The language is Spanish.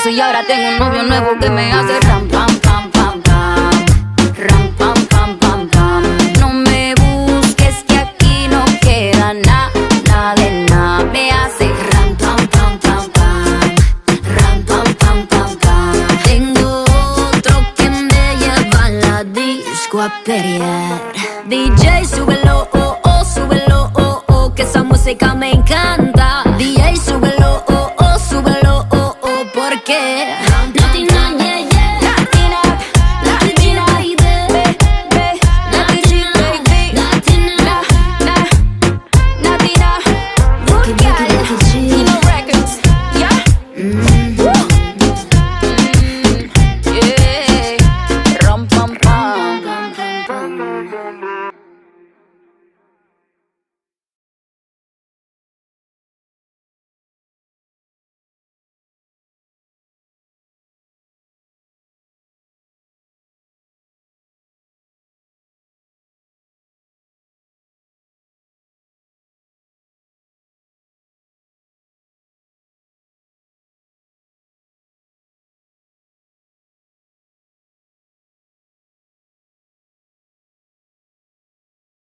eso y ahora tengo un novio nuevo que me hace ram, pam, pam, pam, pam. Ram, pam, pam, pam, pam. No me busques que aquí no queda nada de nada. Me hace ram, pam, pam, pam, pam. Ram, pam, pam, pam, pam. Tengo otro que me lleva a la disco a pelear. DJ sube